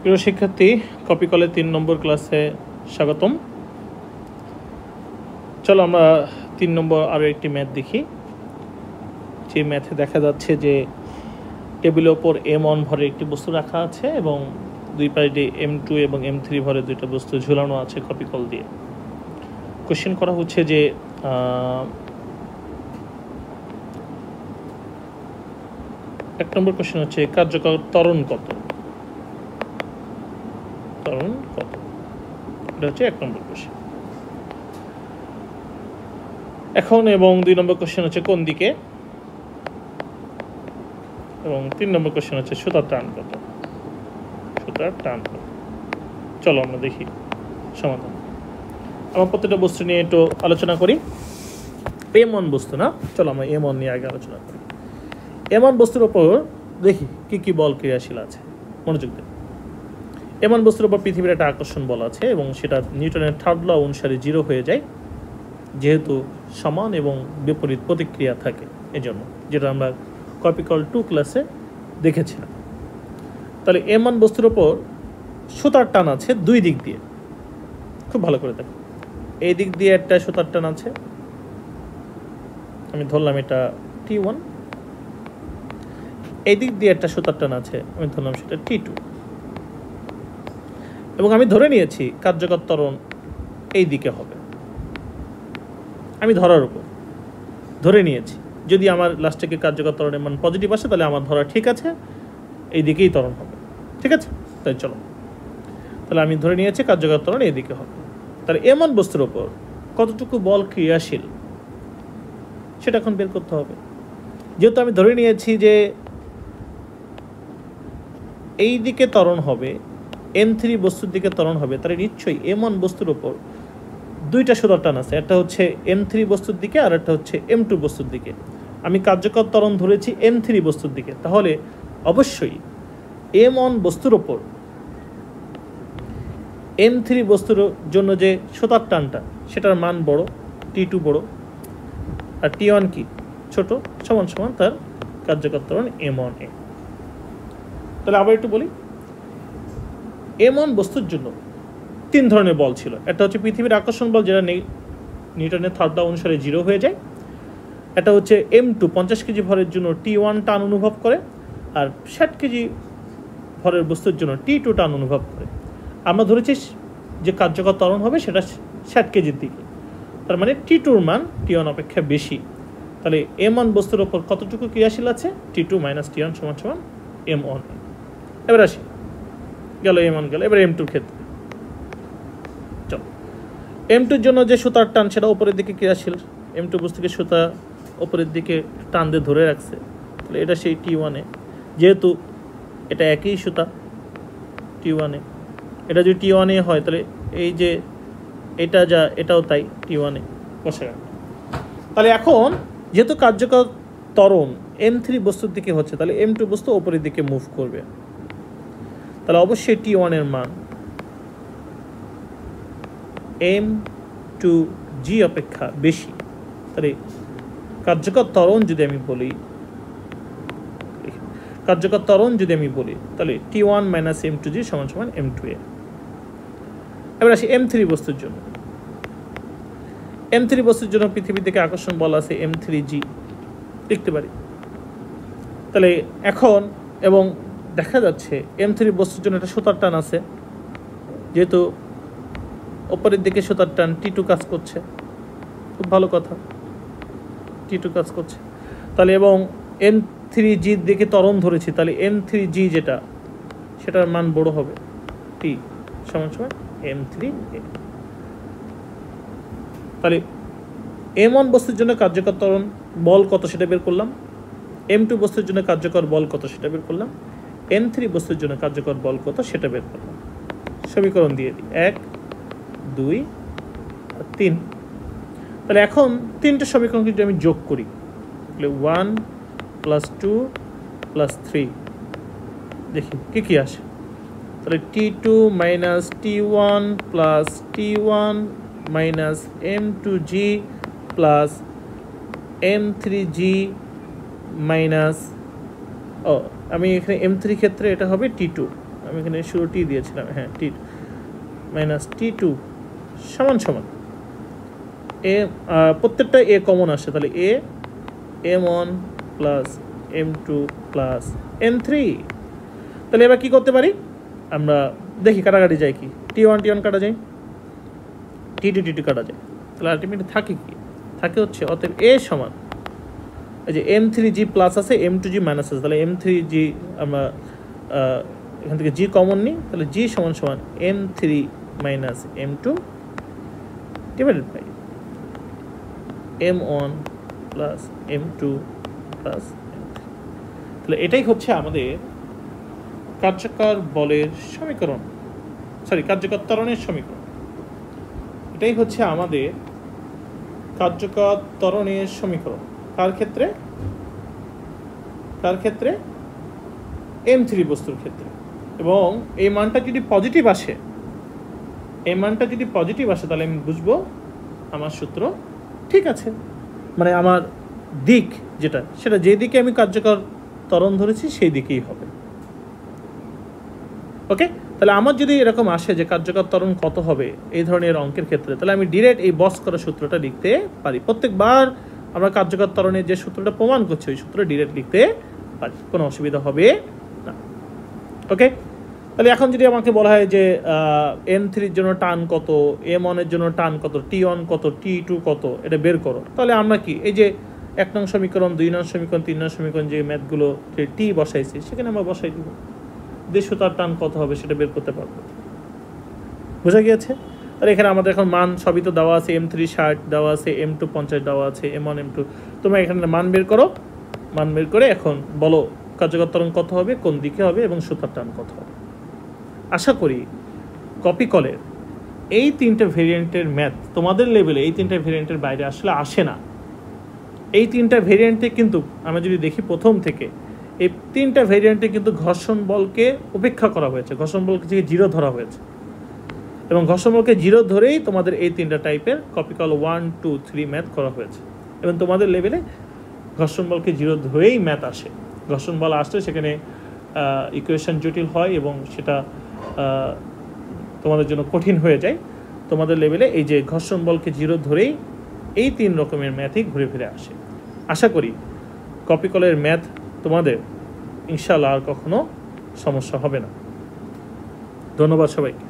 প্রিয় শিক্ষার্থী, কপি কলে 3 নম্বর ক্লাসে স্বাগতম। চলো আমরা 3 নম্বর আরও একটি ম্যাথ দেখি। যে ম্যাথে দেখা যাচ্ছে যে টেবিলের ওপর M1 ভরের একটি বস্তু রাখা আছে এবং দুই পাশে M2 এবং M3 ভরের দুইটা বস্তু ঝুলানো আছে কপি কল দিয়ে। কোশ্চেন করা হচ্ছে যে এক নম্বর কোশ্চেন হচ্ছে কার্যকর ত্বরণ কত। এটা হচ্ছে 1 নম্বর কোশ্চেন। এখন এবং 2 নম্বর কোশ্চেন হচ্ছে কোন দিকে, এবং 3 নম্বর কোশ্চেন হচ্ছে সুতার টান কত। চলো আমরা দেখি সমাধান। আমরা প্রত্যেকটা বস্তু নিয়ে একটু আলোচনা করি। M1 বস্তু না, চলো আমরা M1 নিয়ে আগে আলোচনা করি। M1 বস্তুর ওপর দেখি কি কি বল ক্রিয়াশীল আছে। মনোযোগ দেন। M1 বস্তুর ওপর পৃথিবীর একটা আকর্ষণ বল আছে এবং সেটা নিউটনের থার্ড ল অনুসারে 0 হয়ে যায়, যেহেতু সমান এবং বিপরীত প্রতিক্রিয়া থাকে এজন্য, যেটা আমরা কপি কল 2 ক্লাসে দেখেছিলাম। তাহলে M1 বস্তুর ওপর সুতার টান আছে দুই দিক দিয়ে। খুব ভালো করে দেখো, এই দিক দিয়ে একটা সুতার টান আছে, আমি ধরলাম এটা T1। এই দিক দিয়ে একটা সুতার টান আছে, আমি ধরলাম সেটা T2। এবং আমি ধরে নিয়েছি কার্যকর ত্বরণ এই দিকে হবে। আমি ধরার উপর ধরে নিয়েছি, যদি আমার লাস্টে কার্যকর ত্বরণের মান পজিটিভ আসে তাহলে আমার ধরা ঠিক আছে, এই দিকেই ত্বরণ হবে। ঠিক আছে, তাই চলো, তাহলে আমি ধরে নিয়েছি কার্যকর ত্বরণ এই দিকে হবে। তাহলে M1 বস্তুর ওপর কতটুকু বল ক্রিয়াশীল সেটা এখন বের করতে হবে। যেহেতু আমি ধরে নিয়েছি যে এই দিকে ত্বরণ হবে, M3 বস্তুর দিকে ত্বরণ হবে, তাহলে নিশ্চয়ই M1 বস্তুর ওপর দুইটা সুতার টান আছে, একটা হচ্ছে M3 বস্তুর দিকে আর একটা হচ্ছে M2 বস্তুর দিকে। আমি কার্যকর ত্বরণ ধরেছি M3 বস্তুর দিকে, তাহলে অবশ্যই M1 বস্তুর ওপর M3 বস্তুর জন্য যে সুতার টানটা সেটার মান বড়, T2 বড়, আর T1 কি ছোট, সমান সমান তার কার্যকর ত্বরণ M1A। তাহলে আবার একটু বলি, M1 বস্তুর জন্য 3 ধরনের বল ছিল। একটা হচ্ছে পৃথিবীর আকর্ষণ বল, যেটা নিউটনের থার্ড ল অনুসারে 0 হয়ে যায়। এটা হচ্ছে M2 50 কেজি ভরের জন্য T1 টান অনুভব করে, আর 60 কেজি ভরের বস্তুর জন্য T2 টান অনুভব করে। আমরা ধরেছি যে কার্যকর ত্বরণ হবে সেটা 60 কেজির দিকে, তার মানে T2-র মান T1 অপেক্ষা বেশি। তাহলে M1 বস্তুর ওপর কতটুকু ক্রিয়াশীল আছে, T2 মাইনাস T1 সমান সমান M1। এবার আসি, গেল M1 গেল, এবার M2-র ক্ষেত্রে চলো। M2-র জন্য যে সুতার টান সেটা ওপরের দিকে ক্রিয়াশীল। M2 বস্তুকে সুতা ওপরের দিকে টান দিয়ে ধরে রাখছে, তাহলে এটা সেই T1-এ, যেহেতু এটা একই সুতা T1-এ, এটা যদি T1-এ হয় তাহলে এই যে এটা যা এটাও তাই T1-এ বসে গেল। তাহলে এখন যেহেতু কার্যকর ত্বরণ M3 বস্তুর দিকে হচ্ছে, তাহলে M2 বস্তু ওপরের দিকে মুভ করবে, তাহলে অবশ্যই T1-এর মান M2G অপেক্ষা বেশি। তাহলে কার্যকর ত্বরণ যদি আমি বলি তাহলে T1 মাইনাস M2G সমান সমান M2A। এবার আসি M3 বস্তুর জন্য। M3 বস্তুর জন্য পৃথিবীর দিকে আকর্ষণ বল আছে M3G, লিখতে পারি। তাহলে এখন এবং দেখা যাচ্ছে M3 বস্তুর জন্য একটা সুতার টান আছে, যেহেতু ওপরের দিকে সুতার টান T2 কাজ করছে, খুব ভালো কথা, T2 কাজ করছে। তাহলে এবং M3G দিকে ত্বরণ ধরেছি, তাহলে M3G যেটা সেটার মান বড় হবে, T সমান সমান M3A। তাহলে M1 বস্তুর জন্য কার্যকর ত্বরণ বল কত সেটা বের করলাম, M2 বস্তুর জন্য কার্যকর বল কত সেটা বের করলাম, M3 বস্তুর জন্য কার্যকর বল কত সেটা বের করলাম। সমীকরণ দিয়ে দিই, 1, 2 আর 3। তাহলে এখন 3টে সমীকরণ যদি আমি যোগ করি, তাহলে 1 + 2 + 3, দেখি কি আসে। তাহলে T2 minus T1 plus T1 minus M2G plus M3G minus, আমি এখানে M3 ক্ষেত্রে এটা হবে T2, আমি এখানে শুরু টি দিয়েছিলাম, হ্যাঁ টি মাইনাস T2 সমান সমান এ, প্রত্যেকটা এ কমন আসে, তাহলে এ M1 plus M2 plus M3। তাহলে এবার কি করতে পারি, আমরা দেখি কাটাকাটি যায় কি, T1 কাটা যায়, T2 কাটা যায়, তাহলে আলটিমেটলি থাকে কি, থাকে হচ্ছে অতএব এ সমান এই যে M3G প্লাস আছে M2G মাইনাস আছে, তাহলে M3G আমরা এখান থেকে G কমন নিই, তাহলে G সমান সমান M3 minus M2 divided by M1 plus M2 plus M3। তাহলে এটাই হচ্ছে আমাদের কার্যকর বলের সমীকরণ, কার্যকর ত্বরণের সমীকরণ। এটাই হচ্ছে আমাদের কার্যকর ত্বরণের সমীকরণ। কার ক্ষেত্রে? M3 বস্তুর ক্ষেত্রে। এবং এই মানটা যদি পজিটিভ আসে, তাহলে আমি বুঝবো আমার সূত্র ঠিক আছে, মানে আমার দিক সেটা যে দিকে আমি কার্যকর ত্বরণ ধরেছি সেই দিকেই হবে। ওকে, তাহলে আমার যদি এরকম আসে যে কার্যকর ত্বরণ কত হবে এই ধরনের অঙ্কের ক্ষেত্রে, তাহলে আমি ডিরেক্ট এই বস করা সূত্রটা লিখতে পারি। প্রত্যেকবার আমরা কার্যকর ত্বরণের যে সূত্রটা প্রমাণ করছি ওই সূত্র ডিরেক্ট লিখতে পারি, কোনো অসুবিধা হবে না। ওকে, তাহলে এখন যদি আমাকে বলা হয় যে M3-র জন্য টান কত, M1-এর জন্য টান কত, T1 কত, T2 কত, এটা বের করো, তাহলে আমরা কি এই যে 1 নং সমীকরণ, 2 নং সমীকরণ, 3 নং সমীকরণ যে ম্যাথগুলো যে টি বসাইছি সেখানে আমরা বসাই দিব, সুতার টান কত হবে সেটা বের করতে পারবো। বোঝা গিয়েছে? আর এখানে আমাদের এখন মান সবই তো দেওয়া আছে, M3 60 দেওয়া আছে, M2 50 দেওয়া আছে, M1 M2, তোমরা এখানে মান বের করো, মান বের করে এখন বলো কার্যকর ত্বরণ কত হবে, কোন দিকে হবে এবং সুতার টান কত হবে। আশা করি কপি কলের এই 3টে ভেরিয়েন্টের ম্যাথ তোমাদের লেভেলে এই 3টে ভেরিয়েন্টের বাইরে আসলে আসে না। এই 3টা ভেরিয়েন্টে কিন্তু আমরা যদি দেখি প্রথম থেকে এই 3টা ভেরিয়েন্টে কিন্তু ঘর্ষণ বলকে উপেক্ষা করা হয়েছে, ঘর্ষণ বলকে 0 ধরা হয়েছে, এবং ঘর্ষণ বলকে 0 ধরেই তোমাদের এই 3টা টাইপের কপি কল 1, 2, 3 ম্যাথ করা হয়েছে। এবং তোমাদের লেভেলে ঘর্ষণ বলকে 0 ধরেই ম্যাথ আসে। ঘর্ষণ বল আসলে সেখানে ইকুয়েশন জটিল হয় এবং সেটা তোমাদের জন্য কঠিন হয়ে যায়। তোমাদের লেভেলে এই যে ঘর্ষণ বলকে 0 ধরেই এই 3 রকমের ম্যাথই ঘুরে ফিরে আসে। আশা করি কপি কলের ম্যাথ তোমাদের ইনশাআল্লাহ আর কখনো সমস্যা হবে না। ধন্যবাদ সবাইকে।